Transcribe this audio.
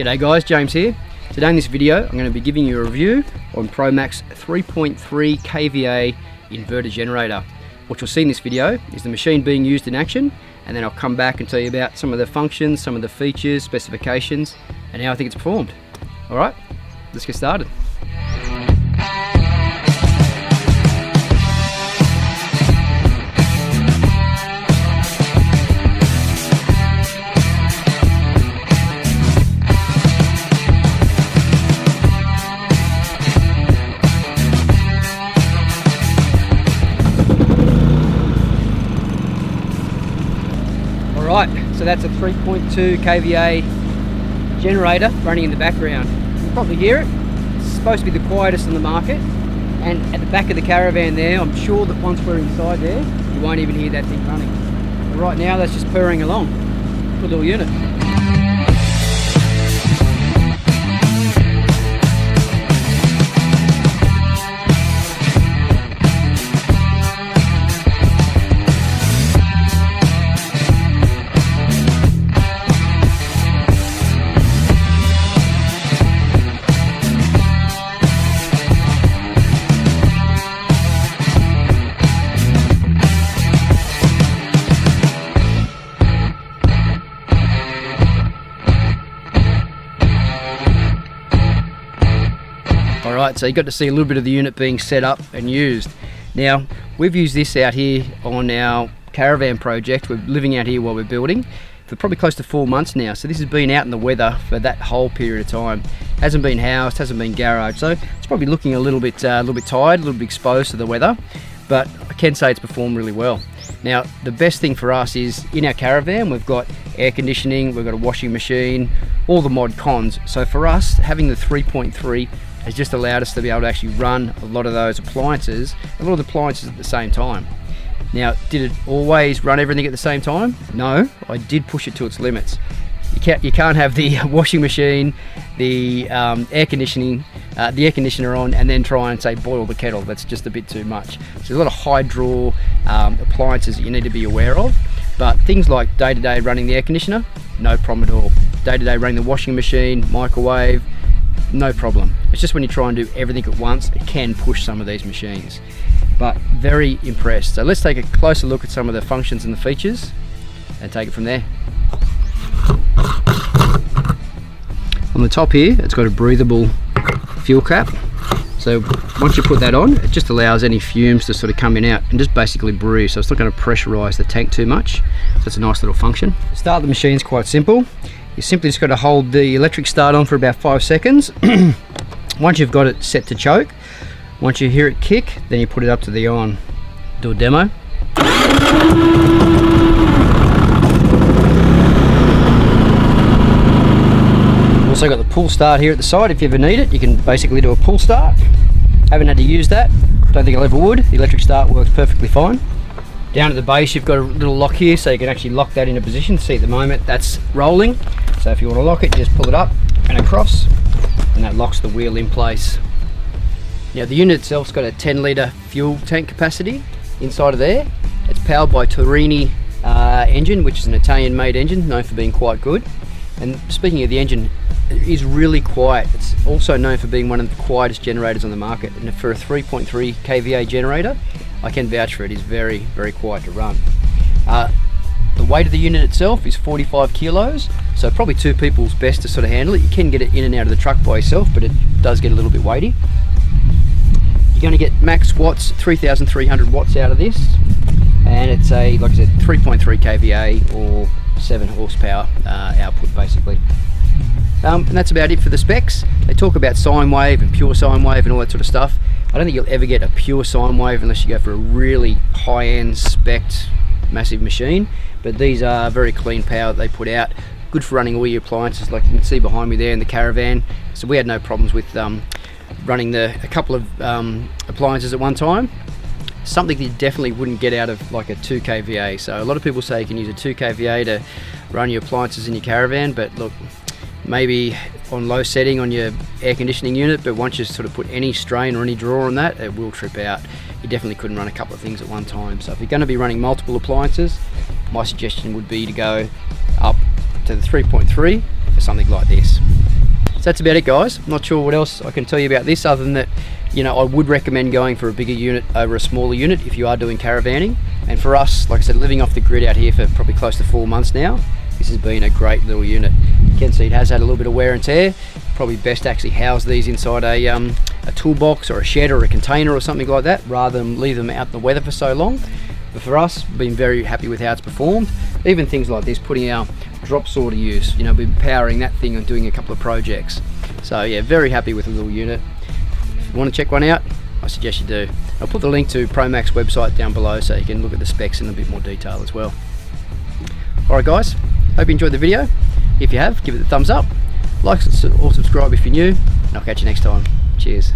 G'day guys, James here. Today in this video I'm going to be giving you a review on Promax 3.3 kVA inverter generator. What you'll see in this video is the machine being used in action, and then I'll come back and tell you about some of the functions, some of the features, specifications, and how I think it's performed. Alright, let's get started. Right, so that's a 3.2 kVA generator running in the background. You can probably hear it. It's supposed to be the quietest in the market. And at the back of the caravan there, I'm sure that once we're inside there, you won't even hear that thing running. But right now, that's just purring along. Good little unit. Alright, so you got to see a little bit of the unit being set up and used. Now, we've used this out here on our caravan project. We're living out here while we're building for probably close to 4 months now. So this has been out in the weather for that whole period of time. Hasn't been housed, hasn't been garaged. So it's probably looking a little bit tired, a little bit exposed to the weather. But I can say it's performed really well. Now, the best thing for us is in our caravan, we've got air conditioning, we've got a washing machine, all the mod cons. So for us, having the 3.3 has just allowed us to be able to actually run a lot of those appliances, at the same time. Now, did it always run everything at the same time? No, I did push it to its limits. You can't have the washing machine, the air conditioning, the air conditioner on, and then try and say boil the kettle. That's just a bit too much. So there's a lot of high draw appliances that you need to be aware of. But things like day-to-day running the air conditioner, no problem at all. Day-to-day running the washing machine, microwave, no problem. It's just when you try and do everything at once, it can push some of these machines. But very impressed. So let's take a closer look at some of the functions and the features and take it from there. On the top here, it's got a breathable fuel cap. So once you put that on, it just allows any fumes to sort of come in out and just basically breathe. So it's not going to pressurize the tank too much. So it's a nice little function. To start the machine is quite simple. You simply just got to hold the electric start on for about 5 seconds. Once you've got it set to choke, once you hear it kick, then you put it up to the on. Do a demo. Also got the pull start here at the side. If you ever need it, you can basically do a pull start. Haven't had to use that. Don't think I ever would. The electric start works perfectly fine. Down at the base, you've got a little lock here, so you can actually lock that into position. See, at the moment that's rolling. So if you want to lock it, you just pull it up and across, and that locks the wheel in place. Now the unit itself's got a 10-litre fuel tank capacity inside of there. It's powered by Torini engine, which is an Italian-made engine, known for being quite good. And speaking of the engine, it is really quiet. It's also known for being one of the quietest generators on the market. And for a 3.3 kVA generator, I can vouch for it. It's very, very quiet to run. The weight of the unit itself is 45 kilos, so probably 2 people's best to sort of handle it. You can get it in and out of the truck by yourself, but it does get a little bit weighty. You're going to get max watts, 3,300 watts out of this, and it's a, like I said, 3.3 kVA or 7 horsepower output basically. And that's about it for the specs. They talk about sine wave and pure sine wave and all that sort of stuff. I don't think you'll ever get a pure sine wave unless you go for a really high-end spec'd massive machine, but these are very clean power that they put out, good for running all your appliances, like you can see behind me there in the caravan. So we had no problems with running a couple of appliances at one time. Something that you definitely wouldn't get out of like a 2 kVA. So a lot of people say you can use a 2 kVA to run your appliances in your caravan, but look, maybe on low setting on your air conditioning unit, but once you sort of put any strain or any draw on that, it will trip out. You definitely couldn't run a couple of things at one time. So if you're going to be running multiple appliances, my suggestion would be to go up to the 3.3 for something like this. So that's about it, guys. I'm not sure what else I can tell you about this, other than that, you know, I would recommend going for a bigger unit over a smaller unit if you are doing caravanning. And for us, like I said, living off the grid out here for probably close to 4 months now, this has been a great little unit. You can see it has had a little bit of wear and tear. Probably best to actually house these inside a toolbox or a shed or a container or something like that, rather than leave them out in the weather for so long. But for us, we've been very happy with how it's performed. Even things like this, putting our drop saw to use, you know, we've been powering that thing and doing a couple of projects. So yeah, very happy with the little unit. If you want to check one out, I suggest you do. I'll put the link to Promax website down below so you can look at the specs in a bit more detail as well. Alright guys, hope you enjoyed the video. If you have, give it a thumbs up, like or subscribe if you're new, and I'll catch you next time. Cheers.